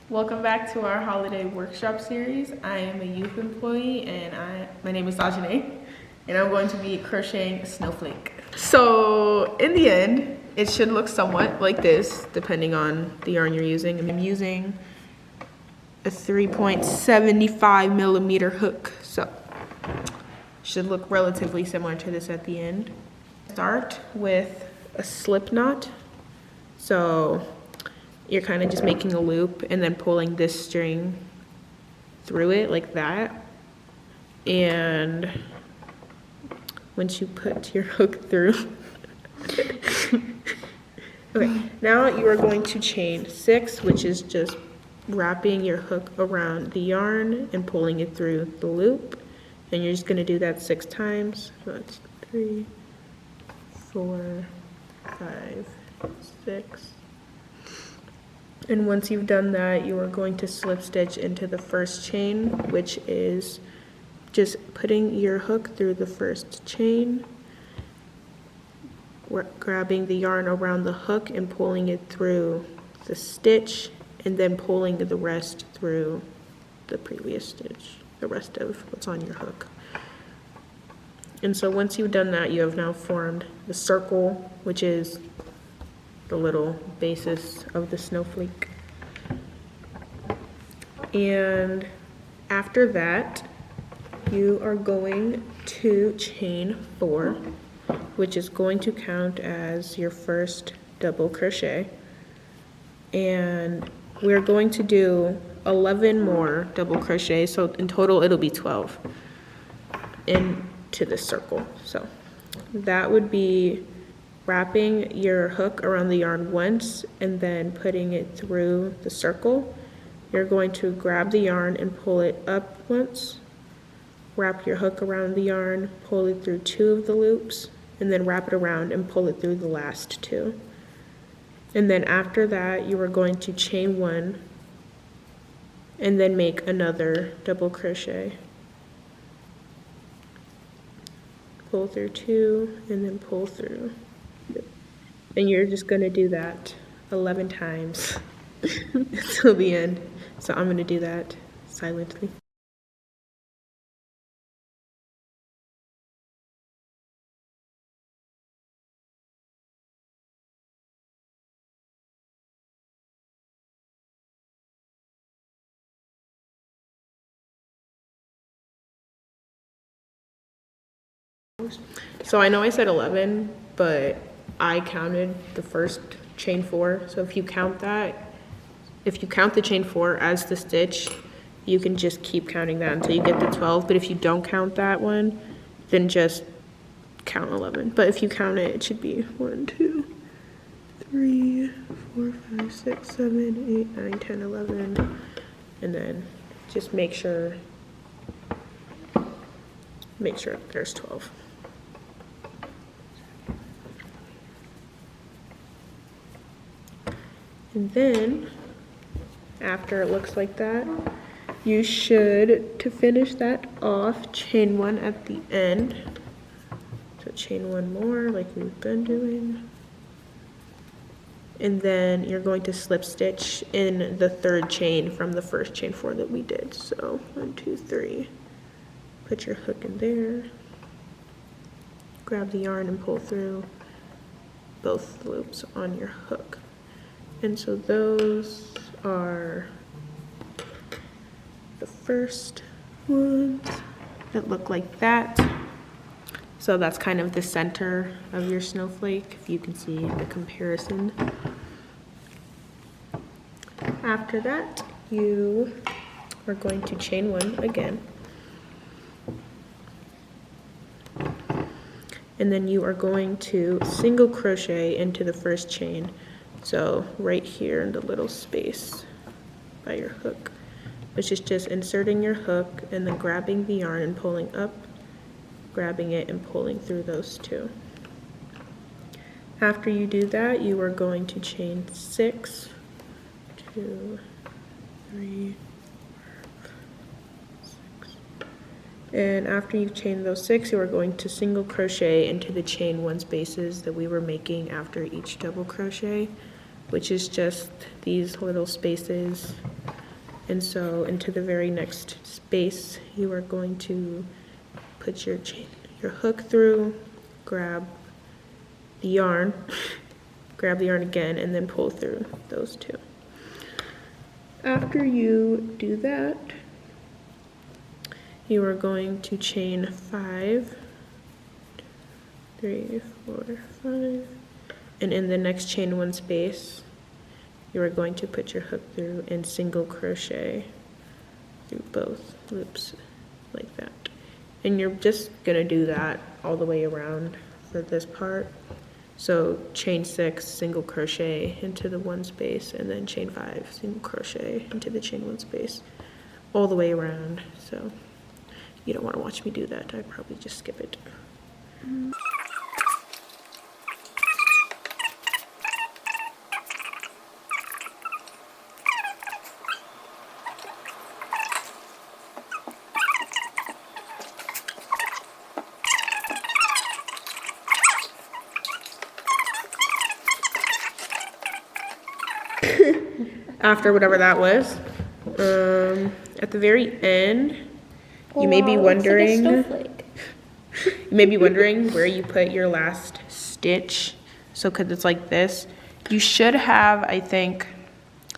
Welcome back to our holiday workshop series. I am a youth employee and my name is Dahjenae and I'm going to be crocheting a snowflake. So in the end, it should look somewhat like this depending on the yarn you're using. I'm using a 3.75 millimeter hook, so should look relatively similar to this at the end. Start with a slip knot. So you're kind of just making a loop and then pulling this string through it like that. And once you put your hook through, okay, now you are going to chain 6, which is just wrapping your hook around the yarn and pulling it through the loop. And you're just going to do that 6 times. So that's 3, 4, 5, 6. And once you've done that, you are going to slip stitch into the first chain, which is just putting your hook through the first chain, grabbing the yarn around the hook and pulling it through the stitch, and then pulling the rest through the previous stitch, the rest of what's on your hook. And so once you've done that, you have now formed the circle, which is the little basis of the snowflake. And after that, you are going to chain 4, which is going to count as your first double crochet. And we're going to do 11 more double crochets, so in total it'll be 12 into the circle. So that would be wrapping your hook around the yarn once and then putting it through the circle. You're going to grab the yarn and pull it up once, wrap your hook around the yarn, pull it through 2 of the loops, and then wrap it around and pull it through the last 2. And then after that, you are going to chain 1 and then make another double crochet. Pull through 2 and then pull through. And you're just going to do that 11 times until the end. So I'm going to do that silently. So I know I said 11, but I counted the first chain 4. So if you count that, if you count the chain 4 as the stitch, you can just keep counting that until you get to 12. But if you don't count that one, then just count 11. But if you count it, it should be 1, 2, 3, 4, 5, 6, 7, 8, 9, 10, 11. And then just make sure there's 12. And then, after it looks like that, you should, to finish that off, chain 1 at the end. So chain 1 more, like we've been doing. And then you're going to slip stitch in the 3rd chain from the first chain 4 that we did. So 1, 2, 3. Put your hook in there. Grab the yarn and pull through both loops on your hook. And so those are the first ones that look like that. So that's kind of the center of your snowflake, if you can see the comparison. After that, you are going to chain 1 again. And then you are going to single crochet into the first chain. So right here in the little space by your hook, which is just inserting your hook and then grabbing the yarn and pulling up, grabbing it and pulling through those 2. After you do that, you are going to chain 6, 2, 3, 4, 6. And after you've chained those 6, you are going to single crochet into the chain 1 spaces that we were making after each double crochet, which is just these little spaces And so into the very next space, you are going to put your hook through, grab the yarn, grab the yarn again, and then pull through those two. After you do that, you are going to chain 5, 3, 4, 5, and in the next chain 1 space, you are going to put your hook through and single crochet through both loops like that. And you're just gonna do that all the way around for this part. So chain 6, single crochet into the 1 space, and then chain 5, single crochet into the chain 1 space, all the way around. So you don't want to watch me do that. I'd probably just skip it. After whatever that was, at the very end, you may be wondering, where you put your last stitch. So, cause it's like this, you should have, I think,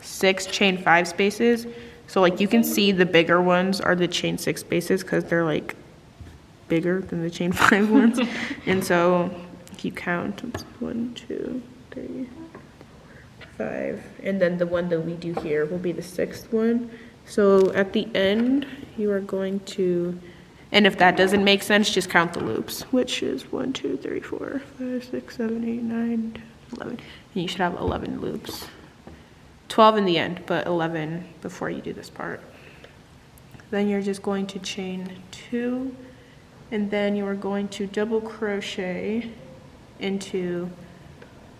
6 chain 5 spaces. So like you can see the bigger ones are the chain 6 spaces cause they're like bigger than the chain 5 ones. And so if you count, it's 1, 2, 3, 5, and then the one that we do here will be the 6th one. So at the end, you are going to, and if that doesn't make sense, just count the loops, which is 1, 2, 3, 4, 5, 6, 7, 8, 9, 10, 11. And you should have 11 loops. 12 in the end, but 11 before you do this part. Then you're just going to chain 2, and then you are going to double crochet into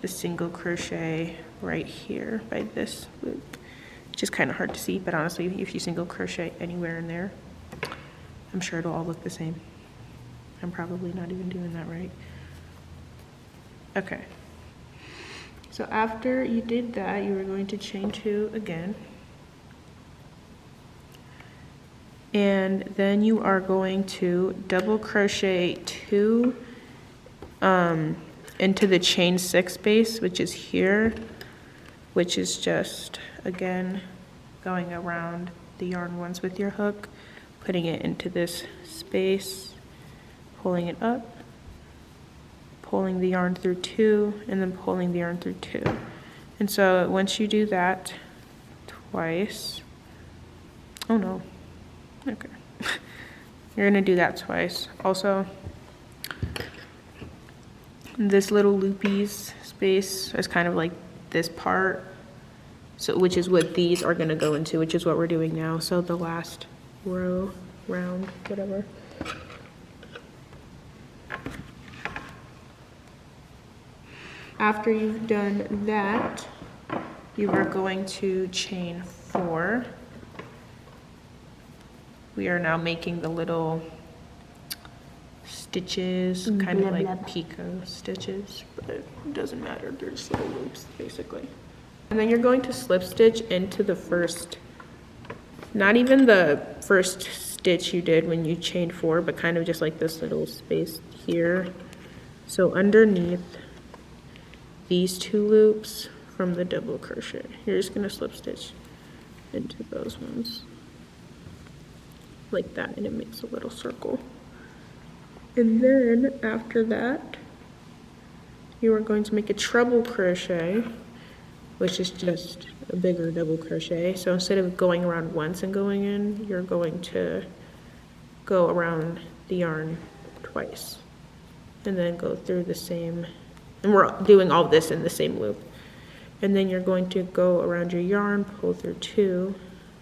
the single crochet right here by this loop, which is kind of hard to see, but honestly, if you single crochet anywhere in there, I'm sure it'll all look the same. I'm probably not even doing that right. Okay. So after you did that, you are going to chain 2 again. And then you are going to double crochet 2 into the chain 6 space, which is here, which is just, again, going around the yarn once with your hook, putting it into this space, pulling it up, pulling the yarn through 2, and then pulling the yarn through 2. And so once you do that twice, oh no, okay. You're gonna do that twice. Also, this little loopies space is kind of like this part, so which is what these are gonna go into, which is what we're doing now. So the last row, round, whatever. After you've done that, you are going to chain 4. We are now making the little stitches, kind of like picot stitches, but it doesn't matter, they're just little loops basically. And then you're going to slip stitch into the first, not even the first stitch you did when you chained 4, but kind of just like this little space here. So underneath these 2 loops from the double crochet, you're just going to slip stitch into those ones like that, and it makes a little circle. And then after that, you are going to make a treble crochet, which is just a bigger double crochet. So instead of going around once and going in, you're going to go around the yarn twice and then go through the same, and we're doing all this in the same loop. And then you're going to go around your yarn, pull through 2,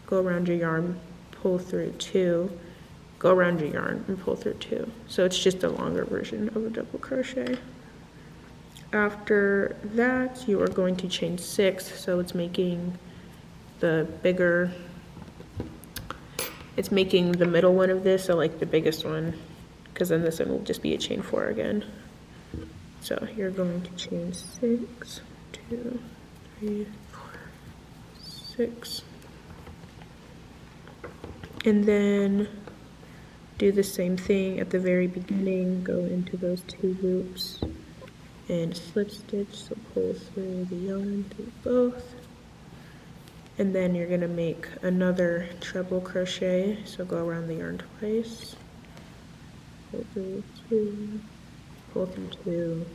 go around your yarn, pull through 2, go around your yarn and pull through 2. So it's just a longer version of a double crochet. After that, you are going to chain 6, so it's making the bigger, it's making the middle one of this, so like the biggest one, because then this one will just be a chain 4 again. So you're going to chain 6, 2, 3, 4, 6. And then do the same thing at the very beginning, go into those 2 loops and slip stitch, so pull through the yarn through both. And then you're gonna make another treble crochet, so go around the yarn twice, pull through 2, pull through 2,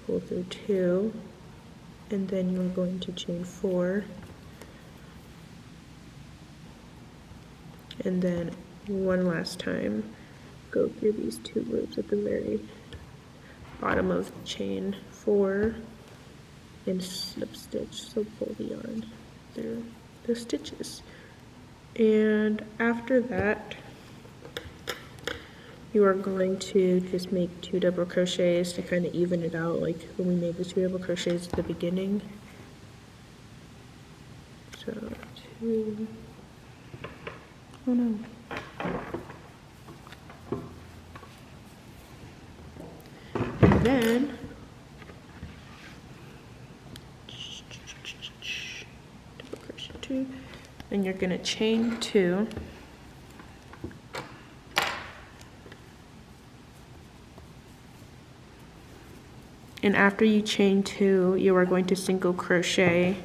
pull through 2, and then you're going to chain 4, and then one last time go through these 2 loops at the very bottom of chain 4 and slip stitch, so pull the yarn through the stitches. And after that you are going to just make 2 double crochets to kind of even it out, like when we made the 2 double crochets at the beginning. So 2, oh no. And then double crochet 2, and you're gonna chain 2, and after you chain 2 you are going to single crochet,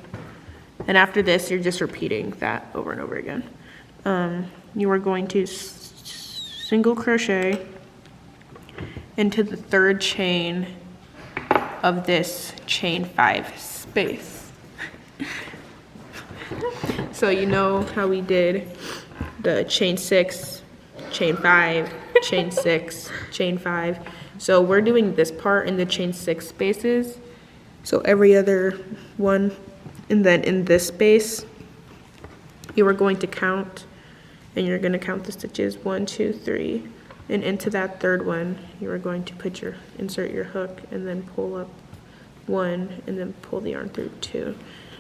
and after this you're just repeating that over and over again. You are going to single crochet into the 3rd chain of this chain 5 space. So you know how we did the chain 6, chain 5, chain 6, chain 5. So we're doing this part in the chain 6 spaces. So every other one, and then in this space, you are going to count, and you're going to count the stitches 1, 2, 3, and into that 3rd one, you are going to insert your hook, and then pull up 1, and then pull the yarn through 2.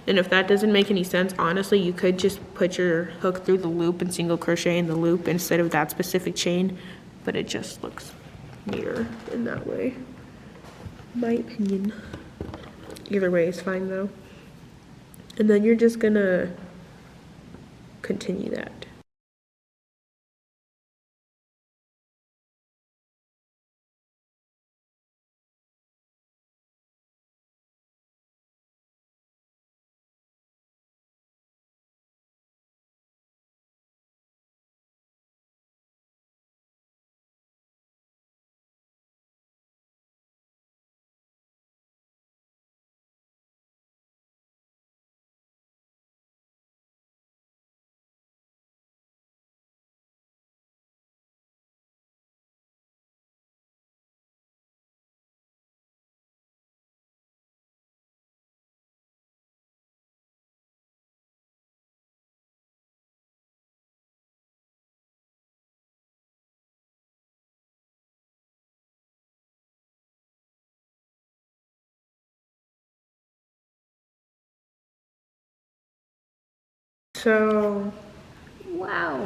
And if that doesn't make any sense, honestly, you could just put your hook through the loop and single crochet in the loop instead of that specific chain, but it just looks neater in that way, my opinion. Either way is fine though. And then you're just gonna continue that. So, wow.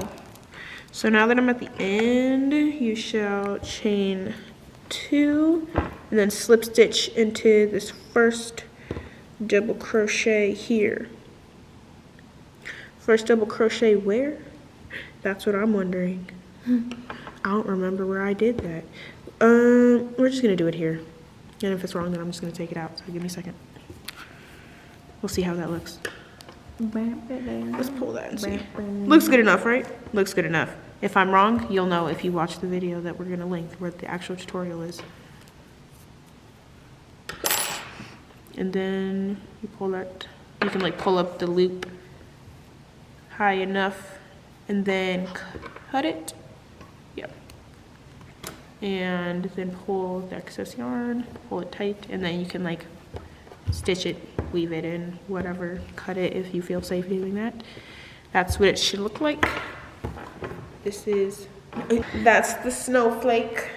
So now that I'm at the end, you shall chain 2 and then slip stitch into this first double crochet here. First double crochet where? That's what I'm wondering. I don't remember where I did that. We're just gonna do it here. And if it's wrong, then I'm just gonna take it out. So give me a second. We'll see how that looks. Let's pull that and see. Looks good enough, right? Looks good enough. If I'm wrong, you'll know if you watch the video that we're gonna link where the actual tutorial is. And then you pull that, you can like pull up the loop high enough and then cut it. Yep. And then pull the excess yarn, pull it tight, and then you can like stitch it, weave it in, whatever, cut it if you feel safe doing that. That's what it should look like. That's the snowflake.